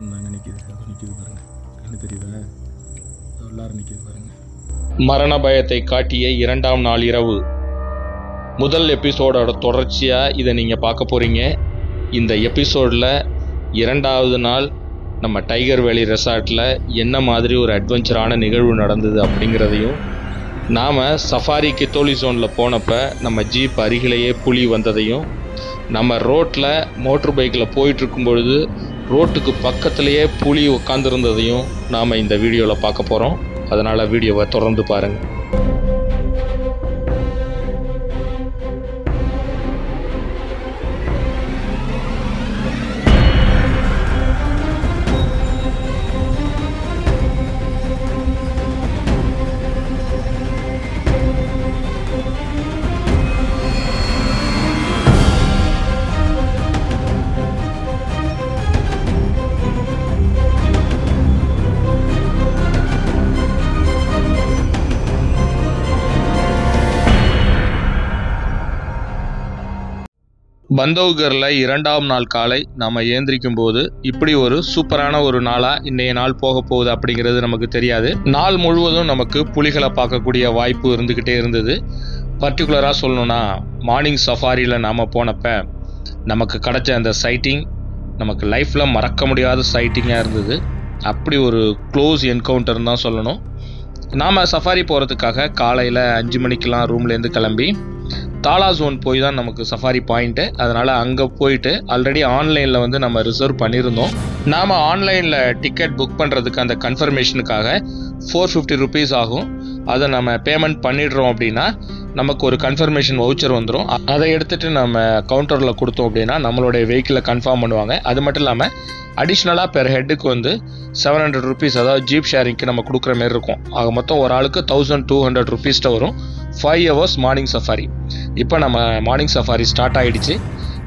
நாங்க நிற்கிது பாருங்க, கண்ணு தெரியுதா? எல்லாரும் நிற்கிது பாருங்க. மரண பயத்தை காட்டிய 2ஆம் நாள் இரவு முதல் எபிசோடோட தொடர்ச்சியாக இதை நீங்கள் பார்க்க போகிறீங்க. இந்த எபிசோடில் 2வது நாள் நம்ம டைகர் வேலி ரெசார்ட்டில் என்ன மாதிரி ஒரு அட்வென்ச்சரான நிகழ்வு நடந்தது அப்படிங்கிறதையும், நாம் சஃபாரி கித்தோலி ஜோனில் போனப்போ நம்ம ஜீப் அருகிலேயே புலி வந்ததையும், நம்ம ரோட்டில் மோட்ரு பைக்கில் போயிட்டுருக்கும் பொழுது ரோட்டுக்கு பக்கத்துலேயே புலி உட்காந்துருந்ததையும் நாம் இந்த வீடியோவில் பார்க்க போகிறோம். அதனால் வீடியோவை தொடர்ந்து பாருங்கள். பந்தோகரில் 2ஆம் நாள் காலை நாம் ஏந்திரிக்கும் போது இப்படி ஒரு சூப்பரான ஒரு நாளாக இன்றைய நாள் போக போகுது அப்படிங்கிறது நமக்கு தெரியாது. நாள் முழுவதும் நமக்கு புலிகளை பார்க்கக்கூடிய வாய்ப்பு இருந்துக்கிட்டே இருந்தது. பர்டிகுலராக சொல்லணுன்னா மார்னிங் சஃபாரியில் நாம் போனப்போ நமக்கு கிடைச்ச அந்த சைட்டிங் நமக்கு லைஃப்பில் மறக்க முடியாத சைட்டிங்காக இருந்தது. அப்படி ஒரு க்ளோஸ் என்கவுண்டர்னு தான் சொல்லணும். நாம் சஃபாரி போகிறதுக்காக காலையில் 5 மணிக்கெலாம் ரூம்லேருந்து கிளம்பி தாலா ஜோன் போய் தான் நமக்கு சஃபாரி பாயிண்ட்டு. அதனால் அங்கே போயிட்டு ஆல்ரெடி ஆன்லைனில் வந்து நம்ம ரிசர்வ் பண்ணியிருந்தோம். நாம் ஆன்லைனில் டிக்கெட் புக் பண்ணுறதுக்கு அந்த கன்ஃபர்மேஷனுக்காக 450 rupees ஆகும். அதை நம்ம பேமெண்ட் பண்ணிடுறோம் அப்படின்னா நமக்கு ஒரு கன்ஃபர்மேஷன் வவுச்சர் வந்துடும். அதை எடுத்துகிட்டு நம்ம கவுண்டரில் கொடுத்தோம் அப்படின்னா நம்மளுடைய வெஹிக்கிளை கன்ஃபார்ம் பண்ணுவாங்க. அது மட்டும் இல்லாமல் அடிஷ்னலாக பெர் ஹெட்டுக்கு வந்து 700 rupees, அதாவது ஜீப் ஷேரிங்க்கு நம்ம கொடுக்குற மாரி இருக்கும். ஆக மொத்தம் ஒரு ஆளுக்கு 1200 rupees வரும். 5 hours மார்னிங் சஃபாரி. இப்போ நம்ம மார்னிங் சஃபாரி ஸ்டார்ட் ஆகிடுச்சு.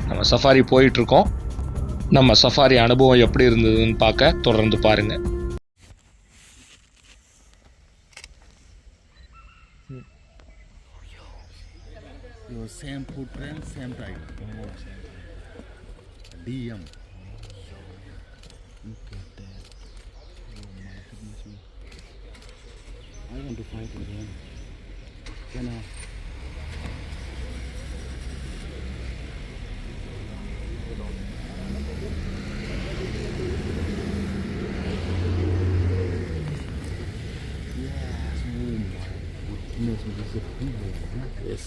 நம்ம சஃபாரி போயிட்டுருக்கோம். நம்ம சஃபாரி அனுபவம் எப்படி இருந்ததுன்னு பார்க்க தொடர்ந்து பாருங்கள். Same footprint, same time. DM. Look at that. Oh my goodness me. I want to fight with him. Can I? Yes. Oh my goodness, this is a big. Yes.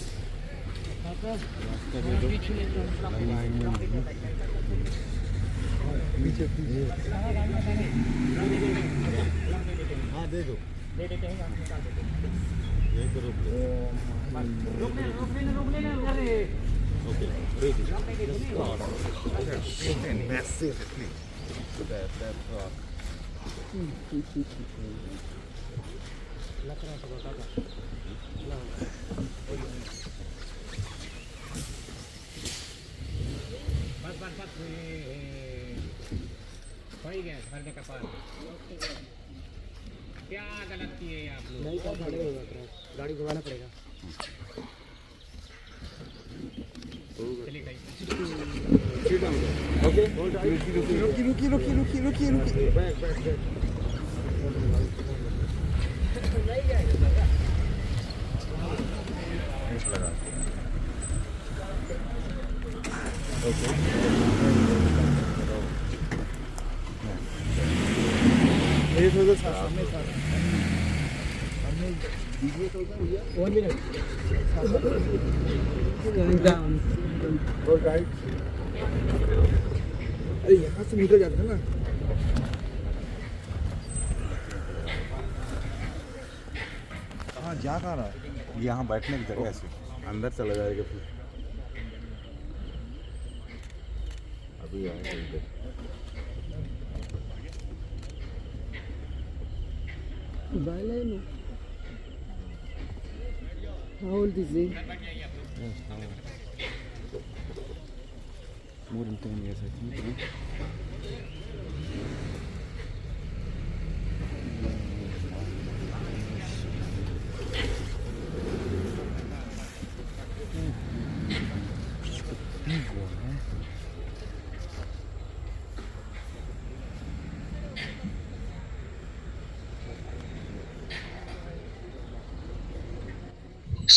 भरने का पास क्या गलत किए आप लोग? नहीं तो गाड़ी घुमाना पड़ेगा. ओके रुकी बैक लगा. ओके ये तो सामने वीडियो तो भैया 1 मिनट और राइट. अरे यहाँ से निकल जाते हैं ना. कहाँ जा कहाँ रहा है? यहाँ बैठने की जगह से अंदर चला जाएगा फिर. अभी आएगा. Baleno. How old is he? More than 10 years, I think.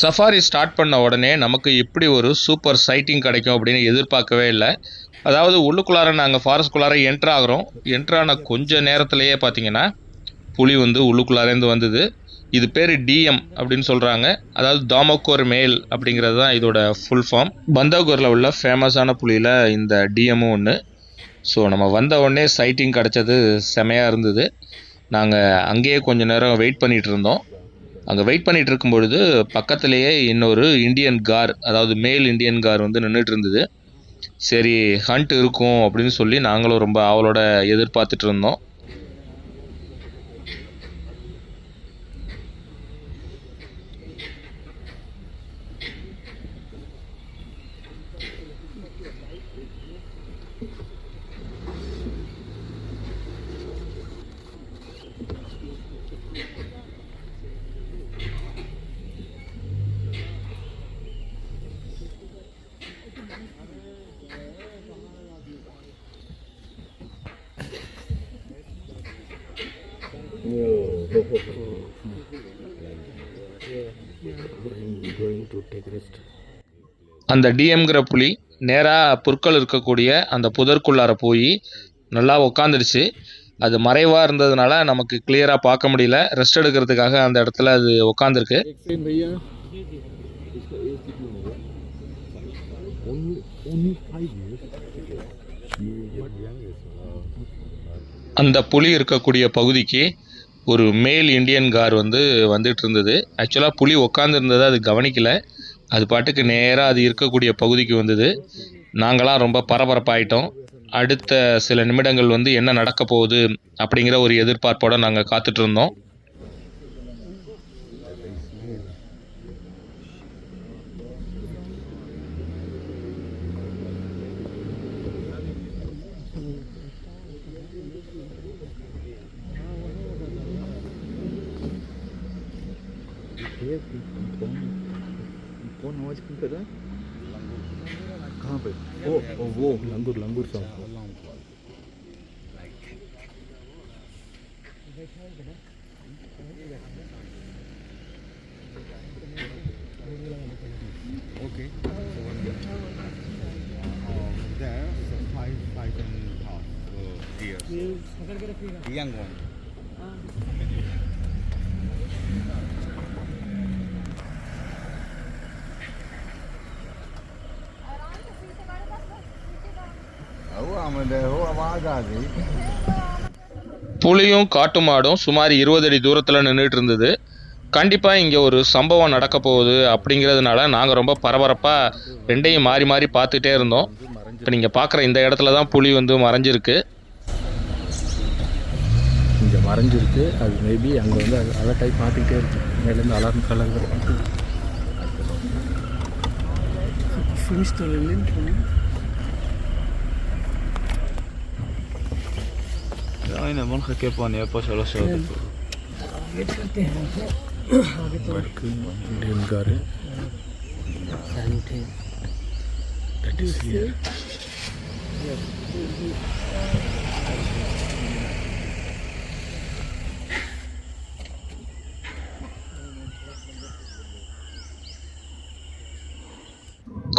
Safari start பண்ண உடனே நமக்கு இப்படி ஒரு சூப்பர் சைட்டிங் கிடைக்கும் அப்படின்னு எதிர்பார்க்கவே இல்லை. அதாவது உள்ளுக்குள்ளார நாங்கள் ஃபாரஸ்ட்குள்ளார என்ட்ரு ஆகிறோம். என்ட்ரான கொஞ்ச நேரத்திலேயே பார்த்தீங்கன்னா புலி வந்து உள்ளுக்குள்ளாரேருந்து வந்தது. இது பேர் டிஎம் அப்படின்னு சொல்கிறாங்க. அதாவது தாமோகோர் மேல் அப்படிங்கிறது தான் இதோட ஃபுல் ஃபார்ம். பந்தவ்கரில் உள்ள ஃபேமஸான புலியில் இந்த டிஎம்மும் ஒன்று. ஸோ நம்ம வந்த உடனே சைட்டிங் கிடச்சது செமையாக இருந்தது. நாங்கள் அங்கேயே கொஞ்சம் நேரம் வெயிட் பண்ணிகிட்டு இருந்தோம். அங்கே வெயிட் பண்ணிகிட்டு இருக்கும் பொழுது பக்கத்துலேயே இன்னொரு இந்தியன் கார், அதாவது மேல் இந்தியன் கார் வந்து நின்றுட்டு இருந்தது. சரி ஹண்ட் இருக்கும் அப்படின்னு சொல்லி நாங்களும் ரொம்ப ஆவலோட எதிர்பார்த்துட்டு இருந்தோம். அந்த டிஎம்ங்கிற புலி நேராக புற்கள் இருக்கக்கூடிய அந்த புதற்குள்ளார போய் நல்லா உக்காந்துடுச்சு. அது மறைவாக இருந்ததுனால நமக்கு கிளியராக பார்க்க முடியல. ரெஸ்ட் எடுக்கிறதுக்காக அந்த இடத்துல அது உக்காந்துருக்கு. அந்த புலி இருக்கக்கூடிய பகுதிக்கு ஒரு மேல் இந்தியன் கார் வந்துட்டு இருந்தது. ஆக்சுவலாக புலி உக்காந்துருந்தது அது கவனிக்கலை. அது பாட்டுக்கு நேராக அது இருக்கக்கூடிய பகுதிக்கு வந்தது. நாங்களாம் ரொம்ப பரபரப்பாயிட்டோம். அடுத்த சில நிமிடங்கள் என்ன நடக்க போகுது அப்படிங்கிற ஒரு எதிர்பார்ப்போடு நாங்கள் காத்துட்டு இருந்தோம். कौन आवाज क्यों कर रहा है? कहाँ पे? ओ वो लंगूर साहब. Okay. There, five and a half deer. Young one. புலியும் காட்டு மாடும் சுமார் 20 அடி தூரத்தில் நின்றுட்டு இருந்தது. கண்டிப்பாக இங்கே ஒரு சம்பவம் நடக்க போகுது அப்படிங்கிறதுனால நாங்கள் ரொம்ப பரபரப்பாக ரெண்டையும் மாறி மாறி பார்த்துட்டே இருந்தோம். இப்போ நீங்கள் பார்க்குற இந்த இடத்துல தான் புலி மறைஞ்சிருக்கு. இங்கே மறைஞ்சிருக்கு. அது மேபி அங்கே அதை டைப் பார்த்துக்கிட்டே இருக்கு. மேலேருந்து அலாரம் கலர் הנה בוא נחכה פה, אני אהיה פה 3 שעות. इंडियन कार है. That is here.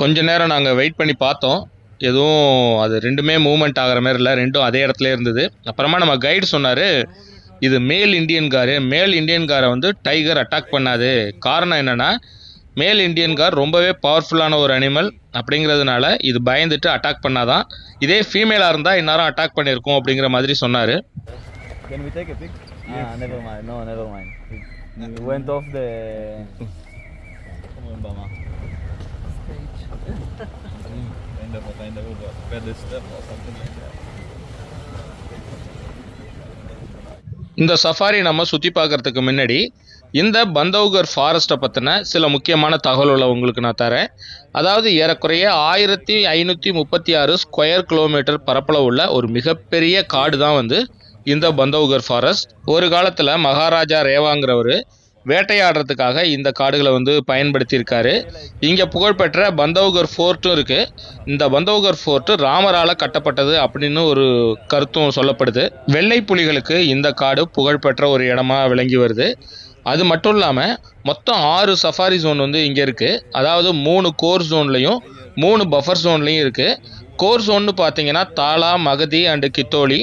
கொஞ்ச நேரம் நாங்கள் வெயிட் பண்ணி பார்த்தோம். எதுவும் அது ரெண்டுமே மூவ்மெண்ட் ஆகிற மாதிரி இல்லை. ரெண்டும் அதே இடத்துல இருந்தது. அப்புறமா நம்ம கைடு சொன்னார், இது மேல் இந்தியன் காரு. மேல் இந்தியன் காரை டைகர் அட்டாக் பண்ணாது. காரணம் என்னென்னா, மேல் இந்தியன் கார் ரொம்பவே பவர்ஃபுல்லான ஒரு அனிமல். அப்படிங்கிறதுனால இது பயந்துட்டு அட்டாக் பண்ணாதான். இதே ஃபீமேலாக இருந்தால் இந்நேரம் அட்டாக் பண்ணியிருக்கோம் அப்படிங்கிற மாதிரி சொன்னார். இந்த சஃபாரி நம்ம சுற்றி பார்க்கறதுக்கு முன்னாடி இந்த பந்தவ்கர் ஃபாரஸ்ட்டை பற்றின சில முக்கியமான தகவல்களை உங்களுக்கு நான் தரேன். அதாவது ஏறக்குறைய 1536 ஸ்கொயர் கிலோமீட்டர் பரப்பளவு உள்ள ஒரு மிகப்பெரிய காடு தான் இந்த பந்தவ்கர் ஃபாரஸ்ட். ஒரு காலத்தில் மகாராஜா ரேவாங்கிறவர் வேட்டையாடுறதுக்காக இந்த காடுகளை பயன்படுத்தியிருக்காரு. இங்கே புகழ்பெற்ற பந்தவ்கர் ஃபோர்ட்டும் இருக்குது. இந்த பந்தவ்கர் ஃபோர்ட்டு ராமரால் கட்டப்பட்டது அப்படின்னு ஒரு கருத்தும் சொல்லப்படுது. வெள்ளை புலிகளுக்கு இந்த காடு புகழ்பெற்ற ஒரு இடமா விளங்கி வருது. அது மட்டும் இல்லாமல் மொத்தம் 6 சஃபாரி ஜோன் வந்து இங்கே இருக்குது. அதாவது 3 கோர் ஜோன்லேயும் 3 பஃபர் ஜோன்லேயும் இருக்குது. கோர் ஜோன்னு பார்த்தீங்கன்னா தாலா, மகதி அண்டு கித்தோலி.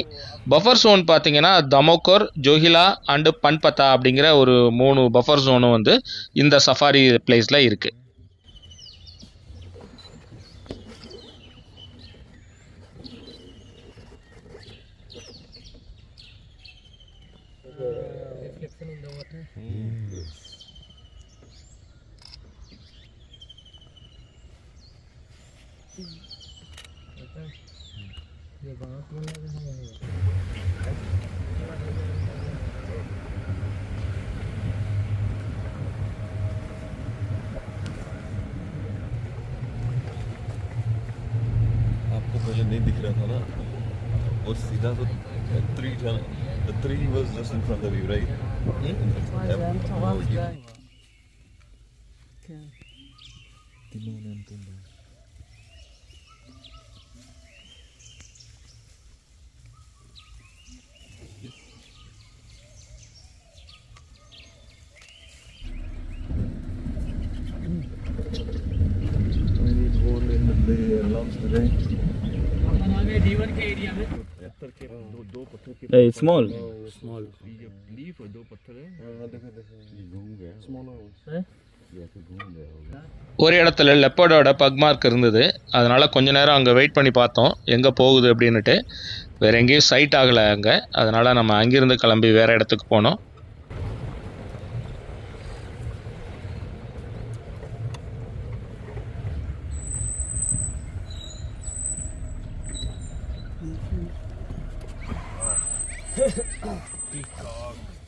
பஃபர் ஜோன் பார்த்தீங்கன்னா தமோகர், ஜோஹிலா அண்டு பன்பத்தா அப்படிங்கிற ஒரு 3 பஃபர் ஜோனும் வந்து இந்த சஃபாரி பிளேஸில் இருக்குது. आपको पहले नहीं दिख रहा था ना, और सीधा तो tree था. The tree was just in front of you, right? It's small. Small. Leaf और 2 पत्थर है. घूम गया. Smaller. घूम गया. ஒரு இடத்துல லெப்பர்டோட பக் மார்க் இருந்தது. அதனால் கொஞ்ச நேரம் அங்கே வெயிட் பண்ணி பார்த்தோம் எங்கே போகுது அப்படின்னுட்டு. வேறு எங்கேயும் சைட் ஆகலை அங்கே. அதனால் நம்ம அங்கேருந்து கிளம்பி வேறு இடத்துக்கு போனோம்.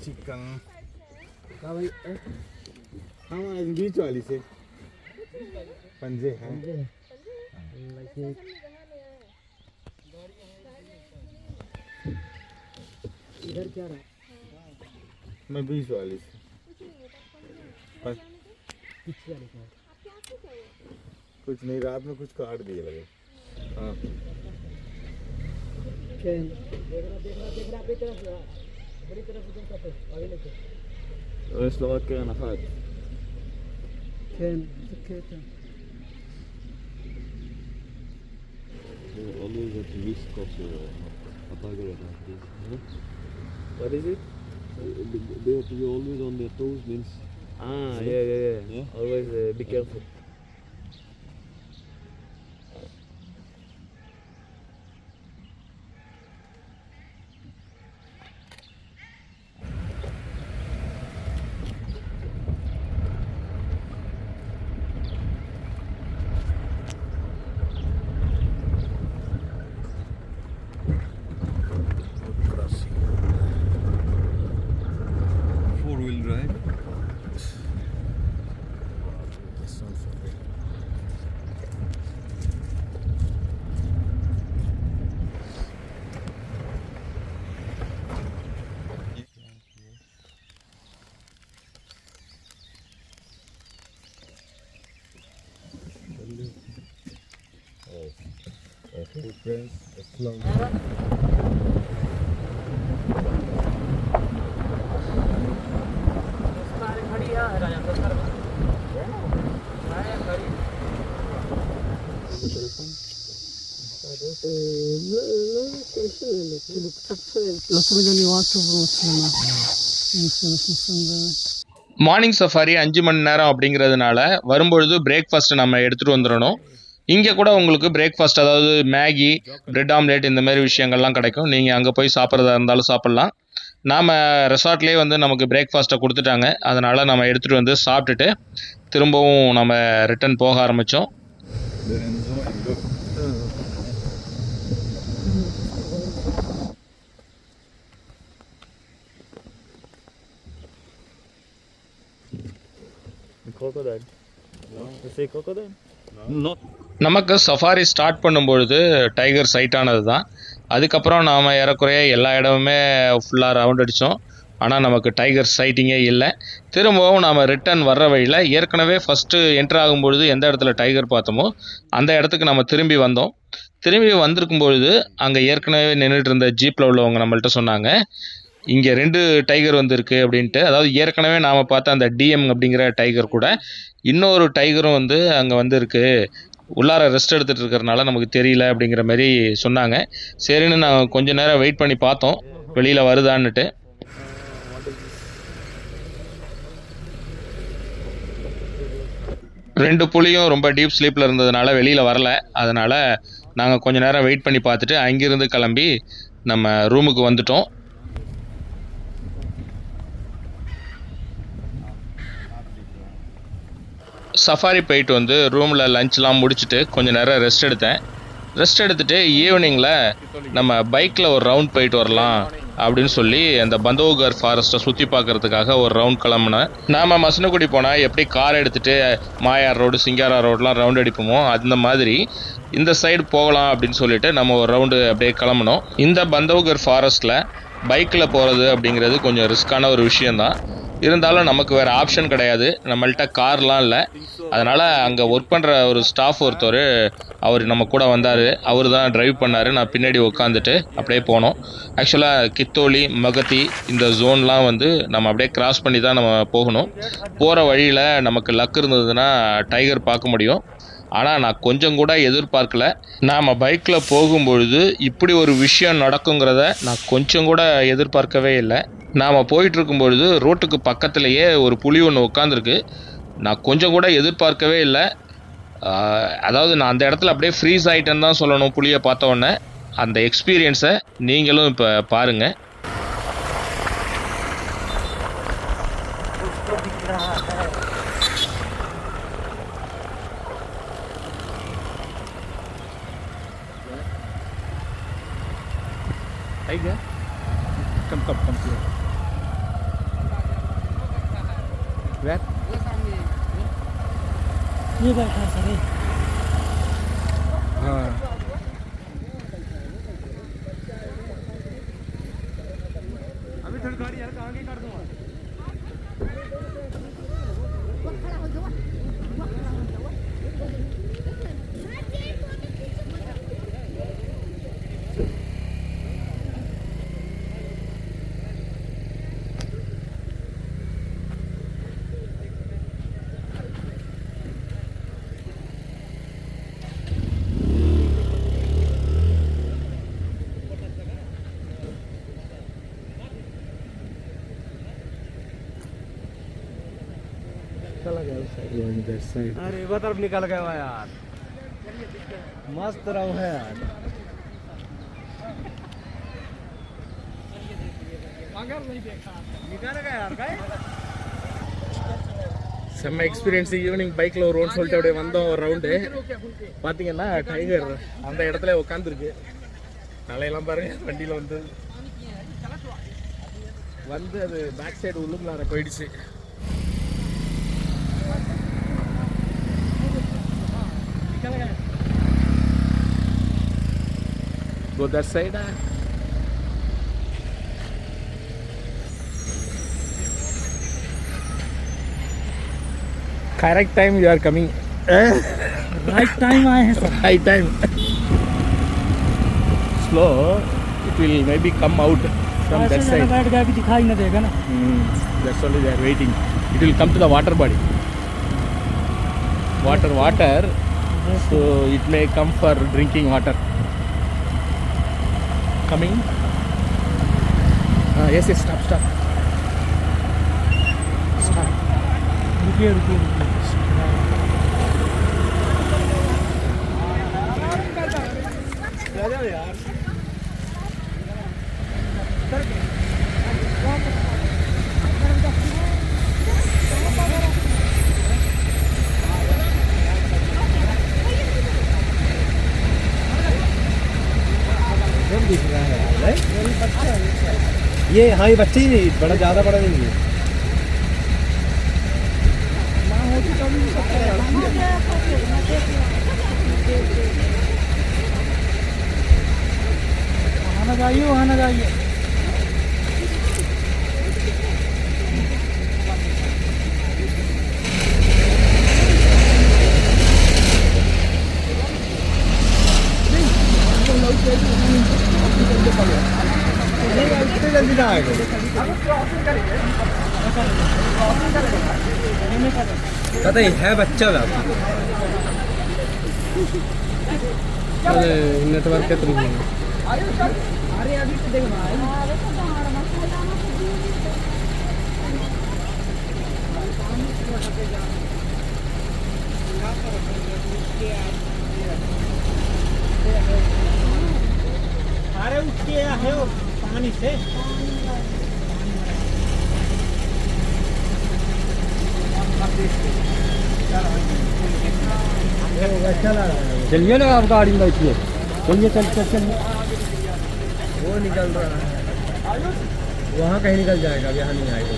चिकन हाँ बीच वाली से पंजे हैं. इधर क्या रहा? मैं बीच वाली से पीछे वाले का कुछ नहीं, रात में कुछ काट दिए लगे. हाँ देख रहा अपनी तरफ बड़ी तरफ उधर का आगे लेके Slovakia nachad. Ken Keta Always at risk of attacker attack. What is it? They have to be always on their toes, means. Yeah. Always be careful. Four-wheel drive. friends, slow. Lo vedono altro prossimo. Morning safari 5 மணி நேரம் அப்படிங்கிறதுனால வரும்பொழுது breakfast நம்ம எடுத்துகிட்டு வந்துடணும். இங்கே கூட உங்களுக்கு breakfast, அதாவது மேகி, பிரெட் ஆம்லேட் இந்த மாதிரி விஷயங்கள்லாம் கிடைக்கும். நீங்கள் அங்கே போய் சாப்பிட்றதா இருந்தாலும் சாப்பிட்லாம். நாம் ரெசார்ட்லேயே வந்து நமக்கு பிரேக்ஃபாஸ்ட்டை கொடுத்துட்டாங்க. அதனால் நம்ம எடுத்துகிட்டு வந்து சாப்பிட்டுட்டு திரும்பவும் நம்ம ரிட்டர்ன் போக ஆரம்பித்தோம். Crocodile. No. You say crocodile? No. நமக்கு சஃபாரி ஸ்டார்ட் பண்ணும்பொழுது டைகர் சைட் ஆனது தான். அதுக்கப்புறம் நாம் ஏறக்குறைய எல்லா இடமுமே ஃபுல்லாக ரவுண்ட் அடித்தோம். ஆனால் நமக்கு டைகர் சைட்டிங்கே இல்லை. திரும்பவும் நாம் ரிட்டர்ன் வர்ற வழியில் ஏற்கனவே ஃபஸ்ட்டு என்ட்ரு ஆகும்பொழுது எந்த இடத்துல டைகர் பார்த்தோமோ அந்த இடத்துக்கு நம்ம திரும்பி வந்தோம். திரும்பி வந்திருக்கும் பொழுது அங்கே ஏற்கனவே நின்றுட்டு இருந்த ஜீப்பில் உள்ளவங்க நம்மள்ட்ட சொன்னாங்க, இங்கே 2 டைகர் வந்திருக்கு அப்படின்ட்டு. அதாவது ஏற்கனவே நாம் பார்த்த அந்த டிஎம் அப்படிங்கிற டைகர் கூட இன்னொரு டைகரும் வந்து அங்கே வந்து இருக்குது, உள்ளார ரெஸ்ட் எடுத்துகிட்டு இருக்கிறனால நமக்கு தெரியல அப்படிங்கிற மாதிரி சொன்னாங்க. சரின்னு நான் கொஞ்ச நேரம் வெயிட் பண்ணி பார்த்தோம் வெளியில் வருதான்னுட்டு. ரெண்டு புலியும் ரொம்ப டீப் ஸ்லீப்பில் இருந்ததுனால வெளியில் வரல. அதனால் நாங்கள் கொஞ்ச நேரம் வெயிட் பண்ணி பார்த்துட்டு அங்கேருந்து கிளம்பி நம்ம ரூமுக்கு வந்துட்டோம். சஃபாரி போயிட்டு வந்து ரூமில் லஞ்ச்லாம் முடிச்சுட்டு கொஞ்சம் நேரம் ரெஸ்ட் எடுத்தேன். ரெஸ்ட் எடுத்துகிட்டு ஈவினிங்கில் நம்ம பைக்கில் ஒரு ரவுண்ட் போயிட்டு வரலாம் அப்படின்னு சொல்லி அந்த பந்தோகர் ஃபாரஸ்ட்டை சுற்றி பார்க்குறதுக்காக ஒரு ரவுண்ட் கிளம்புனேன். நாம் மசனகுடி போனால் எப்படி கார் எடுத்துகிட்டு மாயார் ரோடு, சிங்காரா ரோடெலாம் ரவுண்ட் அடிப்போமோ அந்த மாதிரி இந்த சைடு போகலாம் அப்படின்னு சொல்லிட்டு நம்ம ஒரு ரவுண்டு அப்படியே கிளம்புனோம். இந்த பந்தோகர் ஃபாரஸ்ட்டில் பைக்கில் போகிறது அப்படிங்கிறது கொஞ்சம் ரிஸ்க்கான ஒரு விஷயந்தான். இருந்தாலும் நமக்கு வேறு ஆப்ஷன் கிடையாது, நம்மள்கிட்ட கார்லாம் இல்லை. அதனால் அங்கே ஒர்க் பண்ணுற ஒரு ஸ்டாஃப் ஒருத்தர் அவர் நம்ம கூட வந்தார். அவர் தான் ட்ரைவ் பண்ணார். நான் பின்னாடி உட்காந்துட்டு அப்படியே போனோம். ஆக்சுவலாக கித்தோலி, மகதி இந்த ஜோன்லாம் வந்து நம்ம அப்படியே கிராஸ் பண்ணி தான் நம்ம போகணும். போகிற வழியில் நமக்கு லக் இருந்ததுன்னா டைகர் பார்க்க முடியும். ஆனால் நான் கொஞ்சம் கூட எதிர்பார்க்கல. நாம் பைக்கில் போகும்பொழுது இப்படி ஒரு விஷயம் நடக்குங்கிறத நான் கொஞ்சம் கூட எதிர்பார்க்கவே இல்லை. நாம் போயிட்டுருக்கும்பொழுது ரோட்டுக்கு பக்கத்துலேயே ஒரு புலி ஒன்று உட்காந்துருக்கு. நான் கொஞ்சம் கூட எதிர்பார்க்கவே இல்லை. அதாவது நான் அந்த இடத்துல அப்படியே ஃப்ரீஸ் ஆகிட்டேன்னு தான் சொல்லணும். புலியை பார்த்த உடனே அந்த எக்ஸ்பீரியன்ஸை நீங்களும் இப்போ பாருங்கள். Tiger? Come here. Where? ये बैठा सर हाँ. अभी थोड़ी गाड़ी यार कहाँ की काट दूँगा. चला गया उस साइड। अरे वो तरफ निकल गया हुआ यार, मस्त रहा है यार. செம்ம எக்ஸ்பீரியன்ஸ். ஈவினிங் பைக்கில் ஒரு ரவுண்ட் சொல்லிட்டு அப்படியே வந்தோம். ஒரு ரவுண்டு பார்த்தீங்கன்னா டைகர் அந்த இடத்துல உட்காந்துருக்கு. தலையெல்லாம் பாருங்க, வண்டியில் வந்து அது பேக் சைடு உள்ளுக்குள்ளார போயிடுச்சு. Go that side. Correct time you are coming. Right time आए हैं sir. Right time. Slow. It will maybe come out from that side. बैठ गया कि दिखाई न देगा ना. That's only they are waiting. It will come to the water body. Water. So it may come for drinking water. Coming. Yes, stop. Stop. रुकिए. यार दिख रहा है यार. ये हाँ, ये बच्चे ही बड़ा ज़्यादा बड़ा नहीं है. वहाँ न जाइए. जल्दी ना आएगा पता ही है बच्चा नेटवर्क के थ्रू अरे उठ के है वो पानी से चलिए ना आप गाड़ी में बैठिए चलिए चलिए वो निकल रहा है वहाँ कहीं निकल जाएगा अब यहाँ नहीं आएगा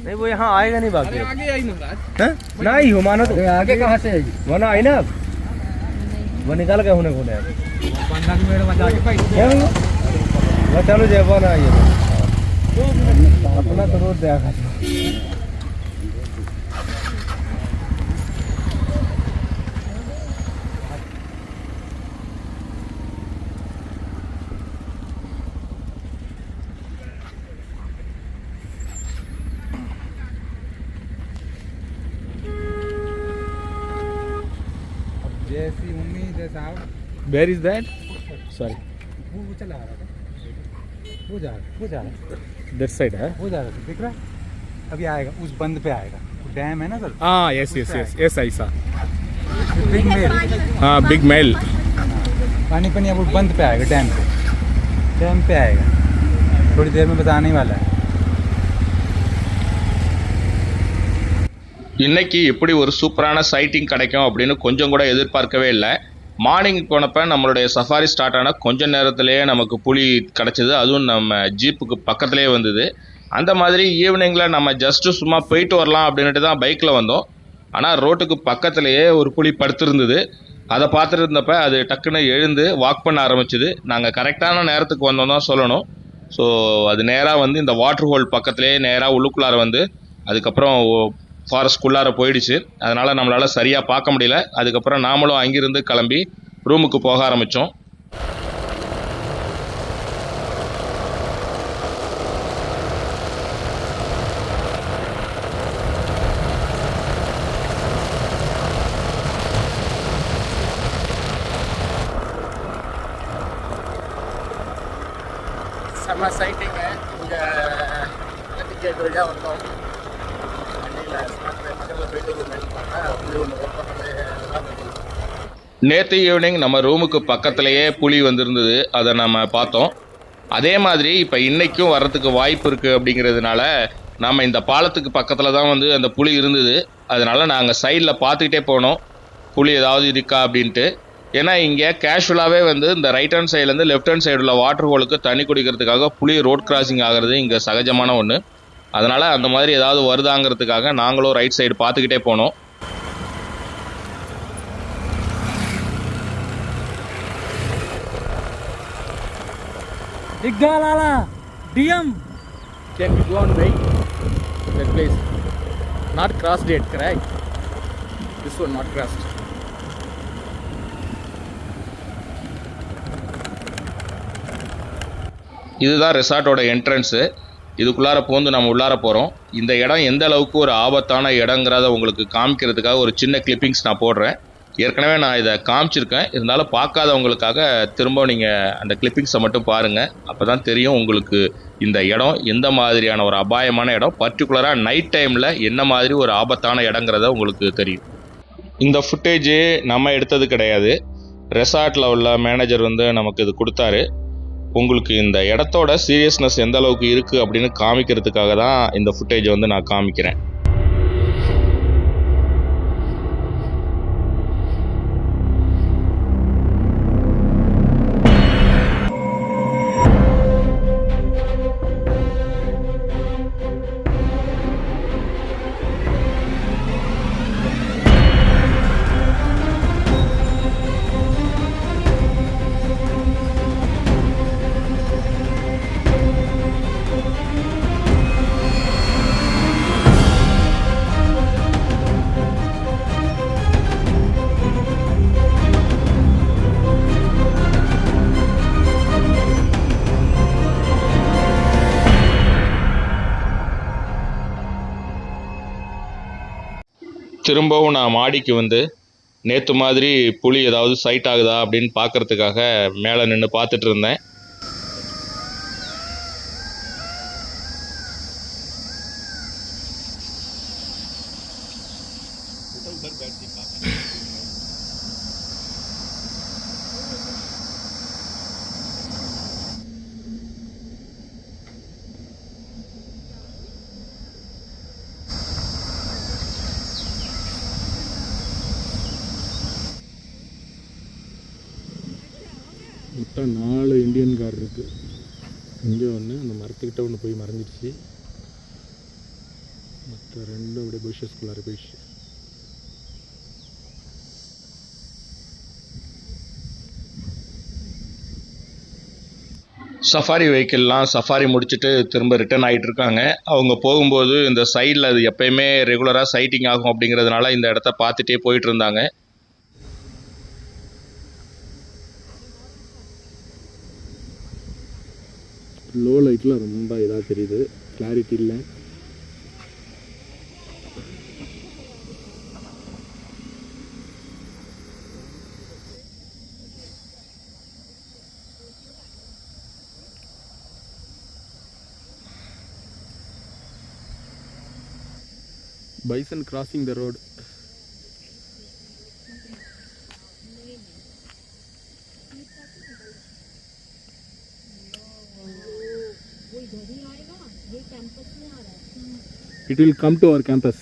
नहीं वो यहाँ आएगा नहीं बाकी आगे आई महाराज नहीं हो मानो तो आगे कहाँ से आएगी वो ना आई ना वो निकल गए होने घूने वो चलो जय वो ना आइए अपना तो रोड देखा जैसी उम्मीद है साहब वेयर इज दैट सॉरी वो चला आ रहा था वो जा रहा दैट साइड है वो जा रहा था दिख रहा है अभी आएगा उस बंद पे आएगा डैम है ना सर हाँ यस यस यस यस ऐसा बिग मेल हाँ बिग मेल पानी पनी अब बंद पे आएगा डैम पे आएगा थोड़ी देर में बताने ही वाला है இன்னைக்கு இப்படி ஒரு சூப்பரான சைட்டிங் கிடைக்கும் அப்படின்னு கொஞ்சம் கூட எதிர்பார்க்கவே இல்லை. மார்னிங் போனப்போ நம்மளுடைய சஃபாரி ஸ்டார்ட் ஆன கொஞ்ச நேரத்திலேயே நமக்கு புலி கிடச்சிது. அதுவும் நம்ம ஜீப்புக்கு பக்கத்துலேயே வந்தது. அந்த மாதிரி ஈவினிங்கில் நம்ம ஜஸ்ட்டு சும்மா போயிட்டு வரலாம் அப்படின்ட்டு தான் பைக்கில் வந்தோம். ஆனால் ரோட்டுக்கு பக்கத்துலேயே ஒரு புலி படுத்திருந்தது. அதை பார்த்துட்டு இருந்தப்ப அது டக்குன்னு எழுந்து வாக் பண்ண ஆரம்பிச்சுது. நாங்கள் கரெக்டான நேரத்துக்கு வந்தோம் தான் சொல்லணும். ஸோ அது நேராக வந்து இந்த வாட்டர் ஹோல் பக்கத்துலேயே நேராக உள்ளுக்குள்ளார வந்து அதுக்கப்புறம் ஃபாரஸ்ட்குள்ளார போயிடுச்சு. அதனால் நம்மளால் சரியாக பார்க்க முடியல. அதுக்கப்புறம் நாமளும் அங்கிருந்து கிளம்பி ரூமுக்கு போக ஆரம்பித்தோம். செம்ம சைட்டிங்க இங்கே டிக்கெட் வழியாக வந்தோம். நேற்று ஈவினிங் நம்ம ரூமுக்கு பக்கத்துலேயே புலி வந்திருந்தது. அதை நம்ம பார்த்தோம். அதே மாதிரி இப்போ இன்றைக்கும் வர்றதுக்கு வாய்ப்பு இருக்குது. அப்படிங்கிறதுனால நம்ம இந்த பாலத்துக்கு பக்கத்தில் தான் வந்து அந்த புலி இருந்தது. அதனால் நாங்கள் சைடில் பார்த்துக்கிட்டே போனோம் புலி ஏதாவது இருக்கா அப்படின்ட்டு. ஏன்னா இங்கே கேஷுவலாகவே வந்து இந்த ரைட் ஹேண்ட் சைட்லேருந்து லெஃப்ட் ஹேண்ட் சைடு உள்ள வாட்டர் ஹோலுக்கு தண்ணி குடிக்கிறதுக்காக புலி ரோட் கிராசிங் ஆகிறது இங்கே சகஜமான ஒன்று. அதனால் அந்த மாதிரி ஏதாவது வருதாங்கிறதுக்காக நாங்களும் ரைட் சைடு பார்த்துக்கிட்டே போனோம். DM can we go on right that place not crossed yet correct this one not crossed இதுதான் ரெசார்ட்டோட என்ட்ரன்ஸு. இதுக்குள்ளார போந்து நம்ம உள்ளார போகிறோம். இந்த இடம் எந்த அளவுக்கு ஒரு ஆபத்தான இடங்கிறத உங்களுக்கு காமிக்கிறதுக்காக ஒரு சின்ன கிளிப்பிங்ஸ் நான் போடுறேன். ஏற்கனவே நான் இதை காமிச்சிருக்கேன். இருந்தாலும் பார்க்காதவங்களுக்காக திரும்ப நீங்கள் அந்த கிளிப்பிங்ஸை மட்டும் பாருங்கள். அப்போ தான் தெரியும் உங்களுக்கு இந்த இடம் எந்த மாதிரியான ஒரு அபாயமான இடம், பர்டிகுலராக நைட் டைமில் என்ன மாதிரி ஒரு ஆபத்தான இடங்கிறத உங்களுக்கு தெரியும். இந்த ஃபுட்டேஜு நம்ம எடுத்தது கிடையாது. ரெசார்ட்டில் உள்ள மேனேஜர் வந்து நமக்கு இது கொடுத்தாரு. உங்களுக்கு இந்த இடத்தோட சீரியஸ்னஸ் எந்த அளவுக்கு இருக்குது அப்படின்னு காமிக்கிறதுக்காக தான் இந்த ஃபுட்டேஜை வந்து நான் காமிக்கிறேன். திரும்பவும் நான் மாடிக்கு வந்து நேற்று மாதிரி புலி ஏதாவது சைட் ஆகுதா அப்படின்னு பார்க்குறதுக்காக மேலே நின்று பார்த்துட்டு இருந்தேன். மொத்தம் 4 இந்தியன் கார் இருக்குது. இங்கே ஒன்று அந்த மரத்துக்கிட்ட ஒன்று போய் மறைஞ்சிடுச்சு. மற்ற 2 அப்படியே புஷஸ்குள்ளார போயிடுச்சு. சஃபாரி வெஹிக்கிள்லாம் சஃபாரி முடிச்சுட்டு திரும்ப ரிட்டர்ன் ஆகிட்டு இருக்காங்க. அவங்க போகும்போது இந்த சைடில் அது எப்பயுமே ரெகுலராக சைட்டிங் ஆகும் அப்படிங்கிறதுனால இந்த இடத்த பார்த்துட்டே போயிட்டு இருந்தாங்க. லோ லைட்டில் ரொம்ப இதாக தெரியுது, கிளாரிட்டி இல்லை. Bison crossing the road. It will come to our campus.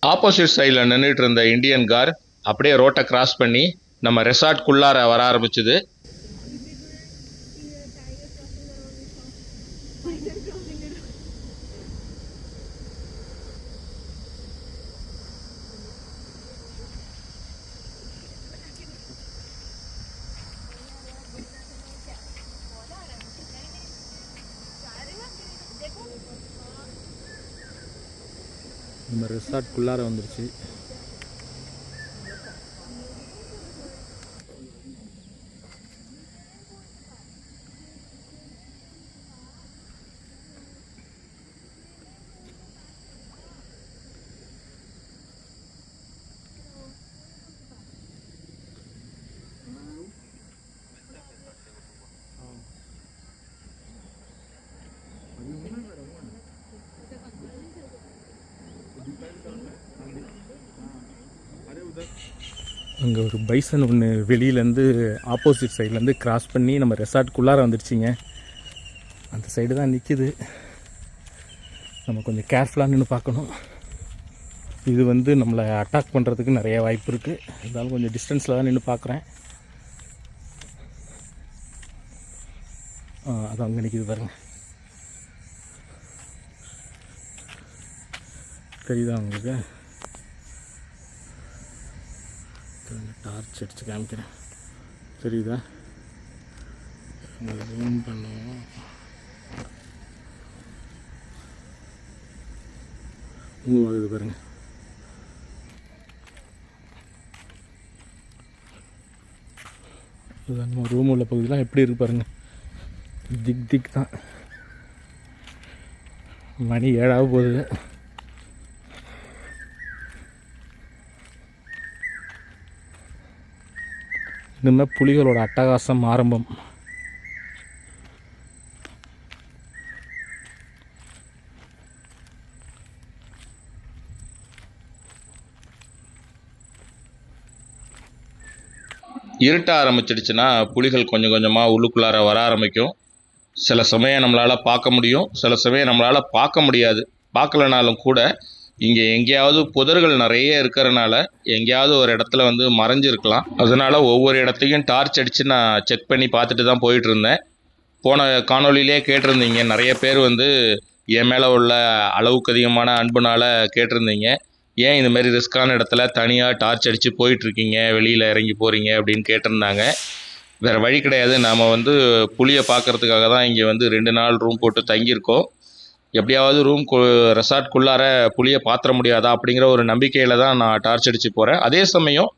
Opposite சைடில் நின்றுட்டு இருந்த இந்தியன் கார் அப்படியே ரோட்டை கிராஸ் பண்ணி நம்ம ரெசார்ட்குள்ளார வர ஆரம்பிச்சுது. நம்ம ரெசார்ட்குள்ளார வந்துருச்சு. அங்கே ஒரு பைசன் ஒன்று வெளியிலேருந்து ஆப்போசிட் சைட்லேருந்து கிராஸ் பண்ணி நம்ம ரெசார்ட்டுக்குள்ளார வந்துடுச்சிங்க. அந்த சைடு தான் நிற்கிது. நம்ம கொஞ்சம் கேர்ஃபுல்லாக நின்று பார்க்கணும். இது வந்து நம்மளை அட்டாக் பண்ணுறதுக்கு நிறைய வாய்ப்பு இருக்குது. இருந்தாலும் கொஞ்சம் டிஸ்டன்ஸில் தான் நின்று பார்க்குறேன். அது அங்கே நிற்கிது பாருங்க, தெரியுதா உங்களுக்கு? டார்ச் அடித்து காமிக்கிறேன், தெரியுதா? ஜூம் பண்ணுவோம். மூவ் ஆகுது பாருங்க. இதுதான் நம்ம ரூம் உள்ள பகுதியெலாம் எப்படி இருக்கு பாருங்க. திக் திக் தான். மணி 7 போகுது. இனிமேல் புலிகளோட அட்டகாசம் ஆரம்பம். இருட்ட ஆரம்பிச்சிடுச்சுன்னா புலிகள் கொஞ்சம் கொஞ்சமாக உள்ளுக்குள்ளார வர ஆரம்பிக்கும். சில சமயம் நம்மளால் பார்க்க முடியும், சில சமயம் நம்மளால் பார்க்க முடியாது. பார்க்கலனாலும் கூட இங்கே எங்கேயாவது புதர்கள் நிறைய இருக்கிறனால எங்கேயாவது ஒரு இடத்துல வந்து மறைஞ்சிருக்கலாம். அதனால் ஒவ்வொரு இடத்தையும் டார்ச் அடித்து நான் செக் பண்ணி பார்த்துட்டு தான் போயிட்டு இருந்தேன். போன காணொலியிலே கேட்டிருந்தீங்க, நிறைய பேர் வந்து என் மேலே உள்ள அளவுக்கு அதிகமான அன்புனால் கேட்டிருந்தீங்க, ஏன் இந்த மாதிரி ரிஸ்க்கான இடத்துல தனியாக டார்ச் அடித்து போயிட்டுருக்கீங்க, வெளியில் இறங்கி போகிறீங்க அப்படின்னு கேட்டிருந்தாங்க. வேறு வழி கிடையாது. நாம் வந்து புலியை பார்க்குறதுக்காக தான் இங்கே வந்து 2 நாள் ரூம் போட்டு தங்கியிருக்கோம். எப்படியாவது ரெசார்ட்குள்ளார புலியை பார்த்துட முடியாதா அப்படிங்கிற ஒரு நம்பிக்கையில் தான் நான் டார்ச் அடித்து போகிறேன். அதே சமயம்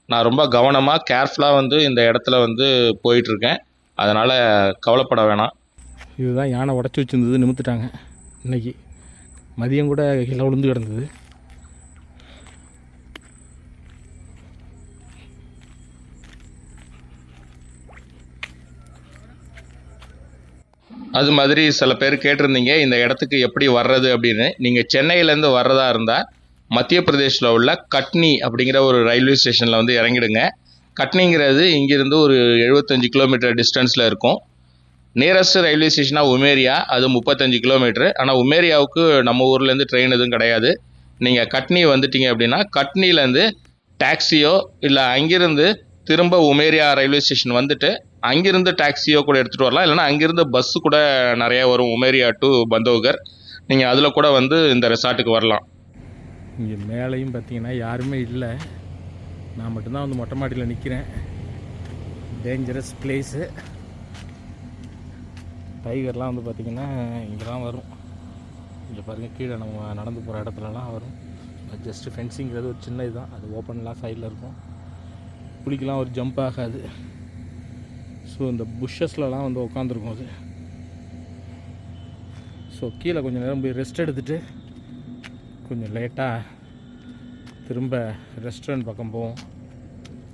நான் ரொம்ப கவனமாக கேர்ஃபுல்லாக வந்து இந்த இடத்துல வந்து போயிட்டுருக்கேன். அதனால் கவலைப்பட வேணாம். இதுதான் யானை உடச்சி வச்சுருந்தது, நிமித்துட்டாங்க. இன்றைக்கி மதியம் கூட கீழே விழுந்து கிடந்தது. அது மாதிரி சில பேர் கேட்டிருந்தீங்க இந்த இடத்துக்கு எப்படி வர்றது அப்படின்னு. நீங்கள் சென்னையிலேருந்து வர்றதா இருந்தால் மத்திய பிரதேஷில் உள்ள கட்னி அப்படிங்கிற ஒரு ரயில்வே ஸ்டேஷனில் வந்து இறங்கிடுங்க. கட்னிங்கிறது இங்கேருந்து ஒரு 75 கிலோமீட்டர் டிஸ்டன்ஸில் இருக்கும். நியரஸ்ட் ரயில்வே ஸ்டேஷனாக உமேரியா, அது 35 கிலோமீட்டர். ஆனால் உமேரியாவுக்கு நம்ம ஊர்லேருந்து ட்ரெயின் எதுவும் கிடையாது. நீங்கள் கட்னி வந்துட்டீங்க அப்படின்னா கட்னிலேருந்து டாக்ஸியோ இல்லை அங்கேருந்து திரும்ப உமேரியா ரயில்வே ஸ்டேஷன் வந்துட்டு அங்கேருந்து டாக்ஸியோ கூட எடுத்துகிட்டு வரலாம். இல்லைனா அங்கேருந்து பஸ்ஸு கூட நிறையா வரும், உமேரியா டு பந்தோகர். நீங்கள் அதில் கூட வந்து இந்த ரெசார்ட்டுக்கு வரலாம். இங்கே மேலேயும் பார்த்தீங்கன்னா யாருமே இல்லை, நான் மட்டும்தான் வந்து மொட்டை மாடியில் நிற்கிறேன். Dangerous place. டைகர்லாம் வந்து பார்த்திங்கன்னா இங்கே தான் வரும். இங்கே பாருங்கள், கீழே நம்ம நடந்து போகிற இடத்துலலாம் வரும். ஜஸ்ட்டு ஃபென்சிங்கிறது ஒரு சின்ன இதுதான், அது ஓப்பன்லாம் சைடில் இருக்கும். புலிக்கெலாம் ஒரு ஜம்ப் ஆகாது. ஸோ இந்த புஷ்ஷஸ்லலாம் வந்து உட்காந்துருக்கும் அது. ஸோ கீழே கொஞ்சம் நேரம் போய் ரெஸ்ட் எடுத்துகிட்டு கொஞ்சம் லேட்டாக திரும்ப ரெஸ்டாரண்ட் பக்கம் போவோம்.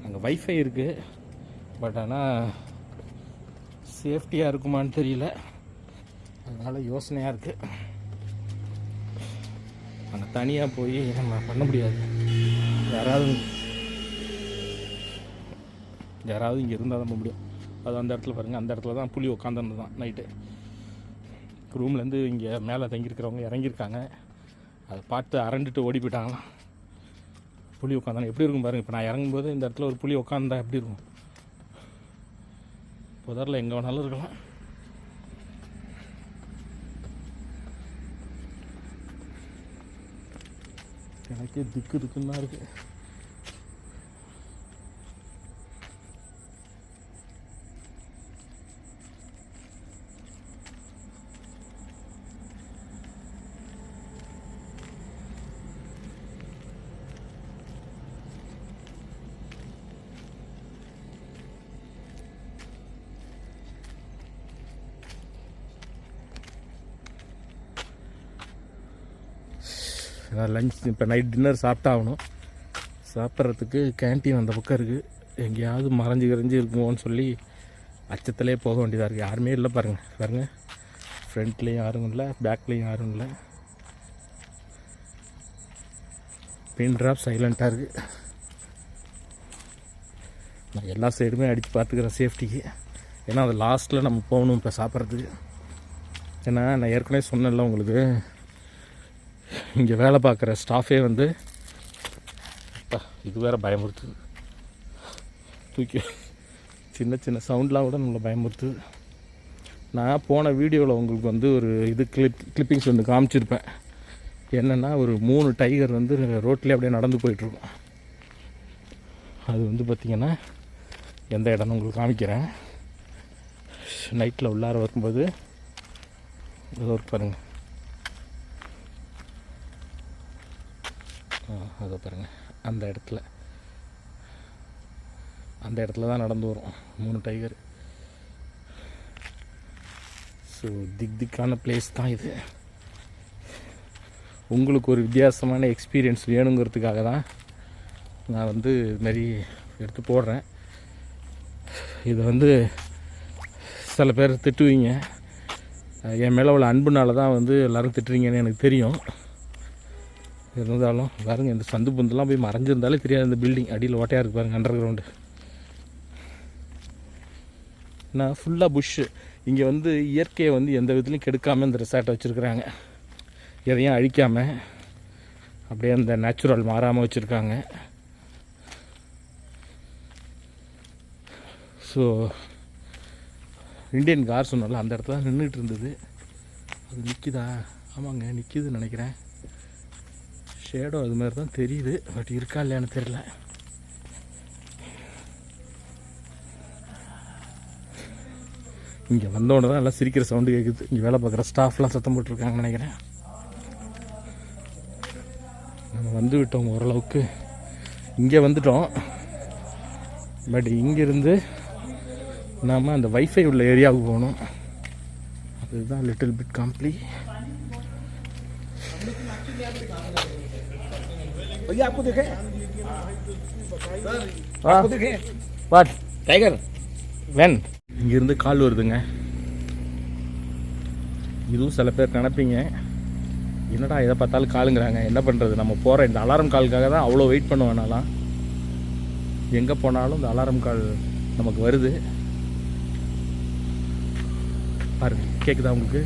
அங்கே வைஃபை இருக்குது, பட் ஆனால் சேஃப்டியாக இருக்குமான்னு தெரியல, அதனால் யோசனையாக இருக்குது. அங்கே தனியாக போய் நம்ம பண்ண முடியாது. யாராவது இங்கே இருந்தால் தான் முடியும். அது அந்த இடத்துல பாருங்கள், அந்த இடத்துல தான் புலி உட்காந்துருந்து தான் நைட்டு. ரூம்லேருந்து இங்கே மேலே தங்கியிருக்கிறவங்க இறங்கியிருக்காங்க. அதை பார்த்து அரண்டுட்டு ஓடி போயிட்டாங்களாம். புலி உட்காந்தாங்க எப்படி இருக்கும் பாருங்கள். இப்போ நான் இறங்கும்போது இந்த இடத்துல ஒரு புலி உட்காந்தா எப்படி இருக்கும்? புதரில் எங்கே வேணாலும் இருக்கலாம். எனக்கே திக்குன்னு தான் இருக்குது. லஞ்ச் இப்போ நைட் டின்னர் சாப்பிட்டாகணும். சாப்பிட்றதுக்கு கேன்டீன் அந்த பக்கம் இருக்குது. எங்கேயாவது மறைஞ்சு இருக்குமோன்னு சொல்லி அச்சத்திலே போக வேண்டியதாக இருக்குது. யாருமே இல்லை பாருங்கள். ஃப்ரண்ட்லேயும் யாரும் இல்லை, பேக்லேயும் யாரும் இல்லை. பின் ட்ராப் சைலண்ட்டாக இருக்குது. நான் எல்லா சைடுமே அடித்து பார்த்துக்கிறேன் சேஃப்டிக்கு. ஏன்னா அது லாஸ்ட்டில் நம்ம போகணும் இப்போ சாப்பிட்றதுக்கு. ஏன்னா நான் ஏற்கனவே சொன்னேன்ல உங்களுக்கு, இங்கே வேலை பார்க்குற ஸ்டாஃபே வந்து இது வேறு பயமுறுத்துது. தூக்கி சின்ன சவுண்ட்லாம் கூட நம்மளை பயமுறுத்துது. நான் போன வீடியோவில் உங்களுக்கு வந்து ஒரு இது கிளிப்பிங்ஸ் வந்து காமிச்சிருப்பேன். என்னென்னா ஒரு 3 டைகர் வந்து ரோட்லேயே அப்படியே நடந்து போயிட்டுருக்கோம். அது வந்து பார்த்திங்கன்னா எந்த இடம்னு உங்களுக்கு காமிக்கிறேன். நைட்டில் உள்ளார வரும்போது ஒரு பாருங்கள், அதை பாருங்கள், அந்த இடத்துல தான் நடந்து வரும் 3 டைகர். ஸோ திக்கான பிளேஸ் தான் இது. உங்களுக்கு ஒரு வித்தியாசமான எக்ஸ்பீரியன்ஸ் வேணுங்கிறதுக்காக தான் நான் வந்து இதுமாரி எடுத்து போடுறேன். இதை வந்து சில பேர் திட்டுவீங்க, என் மேலே உள்ள அன்புனால தான் வந்து எல்லோரும் திட்டுறீங்கன்னு எனக்கு தெரியும். இருந்தாலும் பாருங்கள், இந்த சந்து புந்தெல்லாம் போய் மறைஞ்சிருந்தாலே தெரியாது. இந்த பில்டிங் அடியில் ஓட்டையாக இருக்குது பாருங்கள், அண்டர் கிரவுண்டு. ஏன்னா ஃபுல்லாக புஷ்ஷு. இங்கே வந்து இயற்கையை வந்து எந்த விதத்துலையும் கெடுக்காமல் இந்த ரிசார்ட்டை வச்சுருக்குறாங்க. எதையும் அழிக்காமல் அப்படியே அந்த நேச்சுரல் மாறாமல் வச்சுருக்காங்க. ஸோ இந்தியன் கார் சொன்னால அந்த இடத்துல நின்றுட்டு இருந்தது. அது நிற்கிதா? ஆமாங்க நிற்கிதுன்னு நினைக்கிறேன். ஷேடோ அது மாதிரி தான் தெரியுது, பட் இருக்கா இல்லையான்னு தெரியல. இங்கே வந்தோடனே தான் எல்லாம் சிரிக்கிற சவுண்டு கேட்குது. இங்கே வேலை பார்க்குற ஸ்டாஃப்லாம் சத்தம் போட்டிருக்காங்கன்னு நினைக்கிறேன். நம்ம வந்து விட்டோம் ஓரளவுக்கு. இங்கே வந்துட்டோம். பட் இங்கேருந்து நாம் அந்த வைஃபை உள்ள ஏரியாவுக்கு போகணும். அதுதான் லிட்டில் பிட் காம்ப்ளி. आपको देखे வாட் டைகர் வென் இங்கேருந்து கால் வருதுங்க. இதுவும் சில பேர் நினைப்பீங்க என்னடா எதை பார்த்தாலும் காலுங்கிறாங்க. என்ன பண்ணுறது, நம்ம போகிற இந்த அலாரம் காலுக்காக தான் அவ்வளோ வெயிட் பண்ணுவேனாலாம். எங்கே போனாலும் இந்த அலாரம் கால் நமக்கு வருது. பாருங்க, கேட்குதா உங்களுக்கு?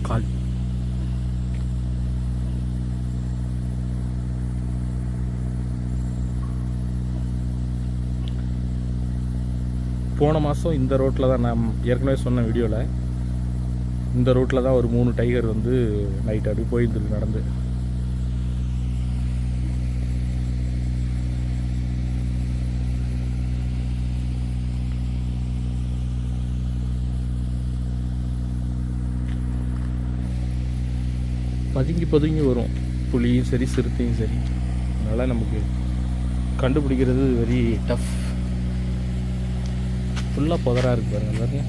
கால் போன மாதம் இந்த ரோட்டில் தான், நான் ஏற்கனவே சொன்ன வீடியோவில், இந்த ரோட்டில் தான் ஒரு 3 டைகர் வந்து நைட் அப்படி போயிருந்துருக்கு நடந்து. பதுங்கி வரும் புலியும் சரி சிறுத்தையும் சரி. அதனால் நமக்கு கண்டுபிடிக்கிறது வெரி டஃப். ஃபுல்லாக புதராக இருக்குது பாருங்கள். பாருங்க,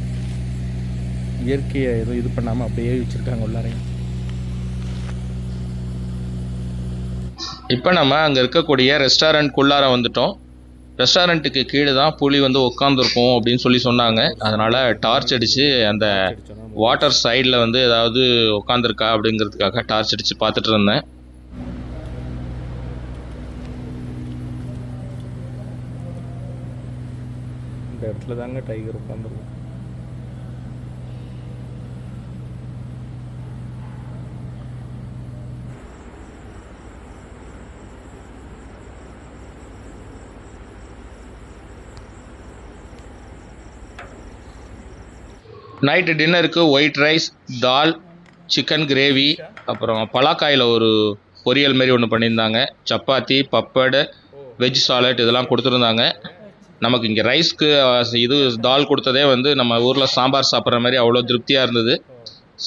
இயற்கையை எதுவும் இது பண்ணாமல் அப்படியே வச்சுருக்காங்க உள்ளாரையும். இப்போ நம்ம அங்கே இருக்கக்கூடிய ரெஸ்டாரண்ட்குள்ளார வந்துட்டோம். ரெஸ்டாரண்ட்டுக்கு கீழே தான் புலி வந்து உட்காந்துருக்கும் அப்படின்னு சொல்லி சொன்னாங்க. அதனால் டார்ச் அடித்து அந்த வாட்டர் சைடில் வந்து ஏதாவது உட்காந்துருக்கா அப்படிங்கிறதுக்காக டார்ச் அடித்து பார்த்துட்டு இருந்தேன். இந்த இடத்துல தாங்க டைகர் உட்காந்துருக்கும். நைட்டு டின்னருக்கு ஒயிட் ரைஸ், தால், சிக்கன் கிரேவி, அப்புறம் பலாக்காயில் ஒரு பொரியல் மாரி ஒன்று பண்ணியிருந்தாங்க. சப்பாத்தி, பப்படு, வெஜ் சாலட் இதெல்லாம் கொடுத்துருந்தாங்க. நமக்கு இங்கே ரைஸ்க்கு இது தால் கொடுத்ததே வந்து நம்ம ஊரில் சாம்பார் சாப்பிட்ற மாதிரி அவ்வளோ திருப்தியாக இருந்தது.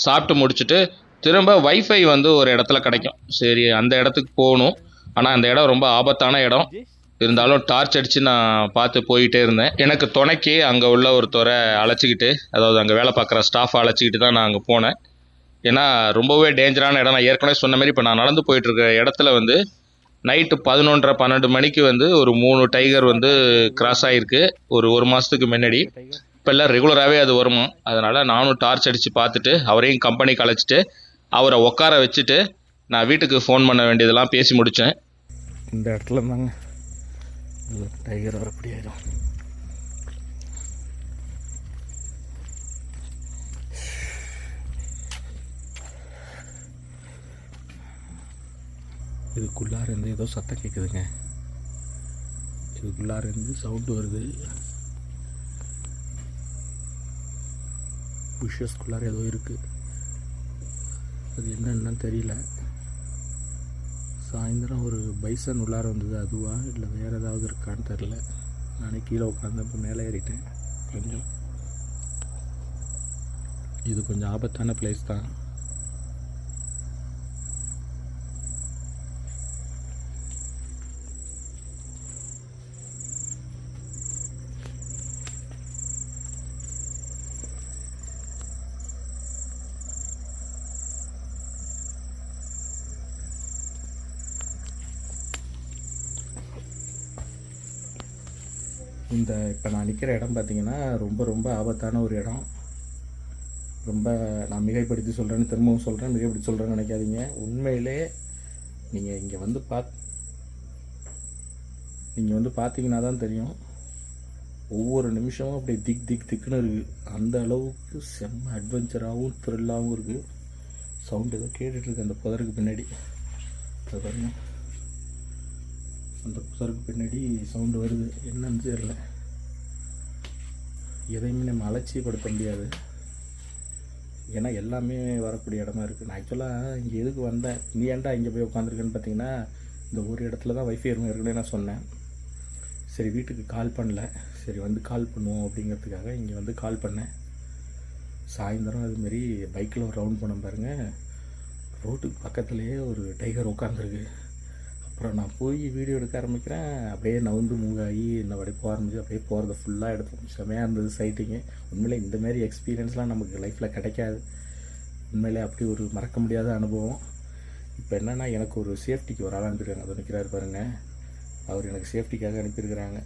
சாப்பிட்டு முடிச்சுட்டு திரும்ப வைஃபை வந்து ஒரு இடத்துல கிடைக்கும். சரி, அந்த இடத்துக்கு போகணும். ஆனால் அந்த இடம் ரொம்ப ஆபத்தான இடம். இருந்தாலும் டார்ச் அடித்து நான் பார்த்து போயிட்டே இருந்தேன். எனக்கு துணைக்கு அங்கே உள்ள ஒருத்தரை அழைச்சிக்கிட்டு, அதாவது அங்கே வேலை பார்க்குற ஸ்டாஃபை அழைச்சிக்கிட்டு தான் நான் அங்கே போனேன். ஏன்னா ரொம்பவே டேஞ்சரான இடம். நான் ஏற்கனவே சொன்ன மாதிரி இப்போ நான் நடந்து போயிட்டுருக்க இடத்துல வந்து நைட்டு 11:30-12 மணிக்கு வந்து ஒரு 3 டைகர் வந்து கிராஸ் ஆகிருக்கு ஒரு மாதத்துக்கு முன்னாடி. இப்போ எல்லாம் ரெகுலராகவே அது வருமா. அதனால் நானும் டார்ச் அடித்து பார்த்துட்டு அவரையும் கம்பெனிக்கு அழைச்சிட்டு அவரை உட்கார வச்சுட்டு நான் வீட்டுக்கு ஃபோன் பண்ண வேண்டியதெல்லாம் பேசி முடித்தேன். இந்த இடத்துல இருந்தாங்க டைகர் வரப்படி ஆயிடும். இதுக்குள்ளார இருந்து ஏதோ சத்தம் கேட்குதுங்க. இதுக்குள்ளார இருந்து சவுண்டு வருது. புஷ்ஷஸ்குள்ளார ஏதோ இருக்குது. அது என்னன்னு தெரியல. சாயந்தரம் ஒரு பைசன் உள்ளார வந்தது. அதுவா இல்லை வேறு ஏதாவது இருக்கான்னு தெரில. நானே கீழே உட்காந்து இப்போ மேலே ஏறிட்டேன். இது கொஞ்சம் ஆபத்தான பிளேஸ் தான். இந்த இப்போ நான் நிற்கிற இடம் பார்த்திங்கன்னா ரொம்ப ரொம்ப ஆபத்தான ஒரு இடம். ரொம்ப நான் மிகைப்படுத்தி சொல்கிறேன்னு திரும்பவும் சொல்கிறேன், மிகைப்படுத்தி சொல்கிறேன்னு நினைக்காதீங்க. உண்மையிலே நீங்கள் இங்கே வந்து பார்த்தீங்கன்னா தான் தெரியும், ஒவ்வொரு நிமிஷமும் அப்படியே திக்குன்னு இருக்குது. அந்த அளவுக்கு செம்ம அட்வென்ச்சராகவும் த்ரில்லாகவும் இருக்குது. சவுண்டு ஏதோ கேட்டுட்ருக்கு அந்த புதருக்கு பின்னாடி. அது பாருங்க, அந்த புதருக்கு பின்னாடி சவுண்டு வருது, என்னன்னு தெரியல. எதையுமே நம்ம அலட்சியப்படுத்த முடியாது, ஏன்னா எல்லாமே வரக்கூடிய இடமா இருக்குது. நான் ஆக்சுவலாக இங்கே எதுக்கு வந்தேன், நீ ஏன்டா இங்கே போய் உட்காந்துருக்கேன்னு பார்த்தீங்கன்னா, இந்த ஒரு இடத்துல தான் வைஃபை இருக்குன்னு நான் சொன்னேன். சரி வீட்டுக்கு கால் பண்ணல, சரி வந்து கால் பண்ணுவோம் அப்படிங்கிறதுக்காக இங்கே வந்து கால் பண்ணேன். சாயந்தரம் அதுமாரி பைக்கில் ஒரு ரவுண்ட் பண்ண பாருங்கள், ரோட்டுக்கு பக்கத்துலேயே ஒரு டைகர் உட்காந்துருக்கு. அப்புறம் நான் போய் வீடியோ எடுக்க ஆரம்பிக்கிறேன், அப்படியே நவுந்து மூவாகி என்ன அப்படியே போக ஆரம்பிச்சு அப்படியே போகிறத ஃபுல்லாக எடுத்தோம். செமையாக இருந்தது சைட்டிங்கு. உண்மையிலே இந்தமாரி எக்ஸ்பீரியன்ஸ்லாம் நமக்கு லைஃப்பில் கிடைக்காது. உண்மையிலே அப்படி ஒரு மறக்க முடியாத அனுபவம். இப்போ என்னென்னா, எனக்கு ஒரு சேஃப்டிக்கு ஒரு ஆள் அனுப்பியிருக்காங்க, அது நிற்கிறாரு பாருங்கள், அவர் எனக்கு சேஃப்டிக்காக அனுப்பியிருக்கிறாங்க.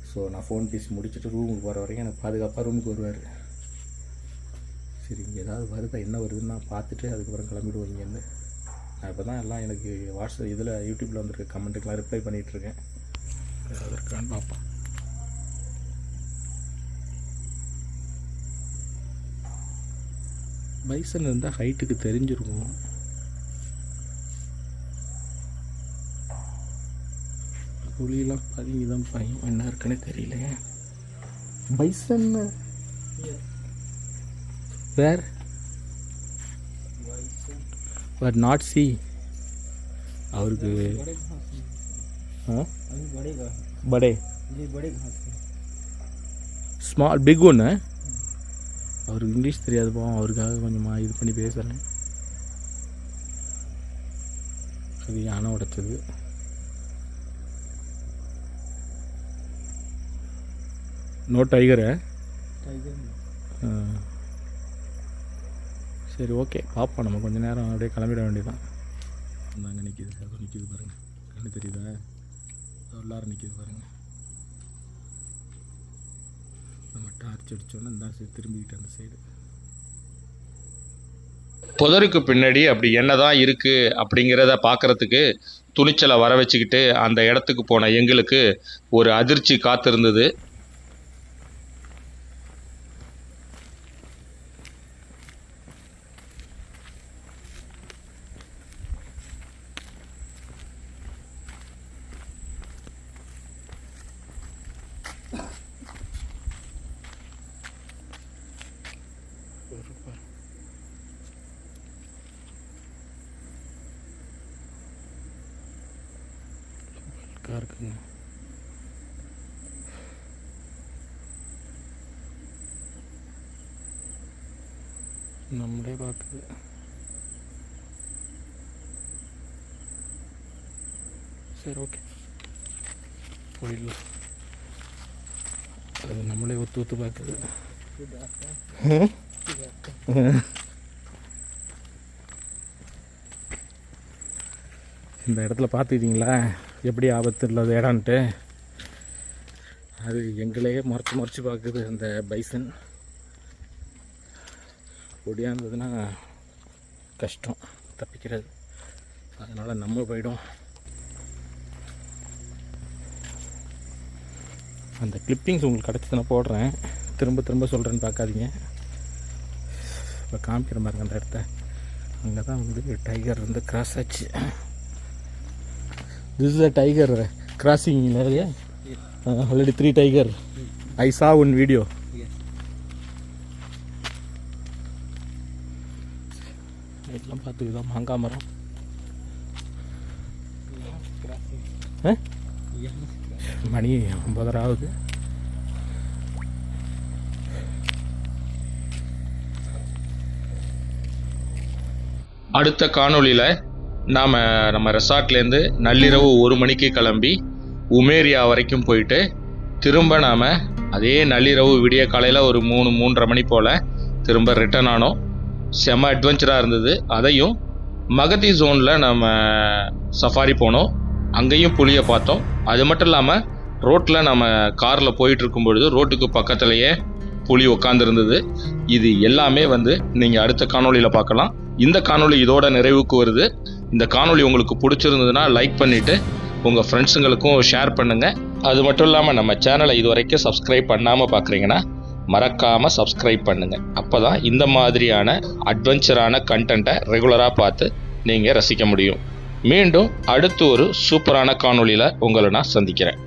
ஸோ நான் ஃபோன் பேசி முடிச்சுட்டு ரூமுக்கு போகிற வரைக்கும் எனக்கு பாதுகாப்பாக ரூமுக்கு வருவார். சரி இங்கே ஏதாவது வருதா, என்ன வருதுன்னு நான் பார்த்துட்டு அதுக்கப்புறம் கிளம்பிடுவோம் இங்கேருந்து. நான் இப்போ தான் எல்லாம் எனக்கு வாட்ஸ்அப் இதில் யூடியூப்பில் வந்துருக்க கமெண்ட்டுக்கெலாம் ரிப்ளை பண்ணிகிட்ருக்கேன். ஏதாவது இருக்கான்னு பார்ப்போம். பைசன் இருந்தால் ஹைட்டுக்கு தெரிஞ்சிருக்கும். புலியெல்லாம் பதுங்கி தான் பையன் என்ன இருக்குன்னு தெரியல. பைசன் வேர் பட் நாட் சி. அவருக்கு படே ஸ்மால் பிக் ஒன்று. அவருக்கு இங்கிலீஷ் தெரியாது போவோம், அவருக்காக கொஞ்சமாக இது பண்ணி பேசுகிறேன். அது யானை உடைச்சது. No tiger. சரி ஓகே பார்ப்போம், நம்ம கொஞ்சம் நேரம் அப்படியே கிளம்பிட வேண்டியதான். அங்கே நிற்கிது, அது நிற்கிது பாருங்கள், கண்ணு தெரியுதா, எல்லாரும் நிற்கிது பாருங்கள். நம்ம டார்ச் அடித்தோன்னே இந்த சைடு திரும்பிக்கிட்டு அந்த சைடு. புதருக்கு பின்னாடி அப்படி என்னதான் இருக்குது அப்படிங்கிறத பார்க்குறதுக்கு துணிச்சலை வர வச்சுக்கிட்டு அந்த இடத்துக்கு போன எங்களுக்கு ஒரு அதிர்ச்சி காத்திருந்தது. இருக்குங்க, நம்மளே பார்க்குது. சரி ஓகே போயிடலாம். அது நம்மளே ஒத்து பார்க்குது. இந்த இடத்துல பார்த்துக்கிட்டிங்களா எப்படி ஆபத்து இல்லாத இடம்ன்ட்டு. அது எங்களையே முறைச்சி பார்க்குது அந்த பைசன். ஒடியாந்ததுன்னா கஷ்டம் தப்பிக்கிறது, அதனால் நம்ம போயிடும். அந்த கிளிப்பிங்ஸ் உங்களுக்கு கிடச்சிதுன்னா போடுறேன், திரும்ப சொல்கிறேன்னு பார்க்காதீங்க. இப்போ காமிக்கிற மாதிரி அந்த இடத்த, அங்கே தான் வந்து டைகர் வந்து கிராஸ் ஆச்சு. This is a tiger crossing in area. Already 3 tiger. I saw one video. இதெல்லாம் பார்த்து இதான் மாங்காய் மரம். மணி 9:30 ஆகுது. அடுத்த காணொளியில் நாம் நம்ம ரெசார்ட்லேருந்து நள்ளிரவு 1 மணிக்கு கிளம்பி உமேரியா வரைக்கும் போயிட்டு திரும்ப நாம் அதே நள்ளிரவு விடிய காலையில் ஒரு 3-3:30 மணி போல் திரும்ப ரிட்டர்ன் ஆனோம். செம அட்வென்ச்சராக இருந்தது. அதையும் மகதி ஜோனில் நம்ம சஃபாரி போனோம், அங்கேயும் புலியை பார்த்தோம். அது மட்டும் இல்லாமல் ரோட்டில் நம்ம காரில் போயிட்டு இருக்கும் பொழுது ரோட்டுக்கு பக்கத்துலேயே புலி உட்காந்துருந்தது. இது எல்லாமே வந்து நீங்கள் அடுத்த காணொளியில் பார்க்கலாம். இந்த காணொளி இதோட நிறைவுக்கு வருது. இந்த காணொளி உங்களுக்கு பிடிச்சிருந்ததுன்னா லைக் பண்ணிவிட்டு உங்கள் ஃப்ரெண்ட்ஸுங்களுக்கும் ஷேர் பண்ணுங்கள். அது மட்டும் இல்லாமல் நம்ம சேனலை இது வரைக்கும் சப்ஸ்கிரைப் பண்ணாமல் பார்க்குறீங்கன்னா மறக்காமல் சப்ஸ்கிரைப் பண்ணுங்கள். அப்போ தான் இந்த மாதிரியான அட்வென்ச்சரான கண்டென்ட்டை ரெகுலராக பார்த்து நீங்கள் ரசிக்க முடியும். மீண்டும் அடுத்து ஒரு சூப்பரான காணொளியில் உங்களை நான் சந்திக்கிறேன்.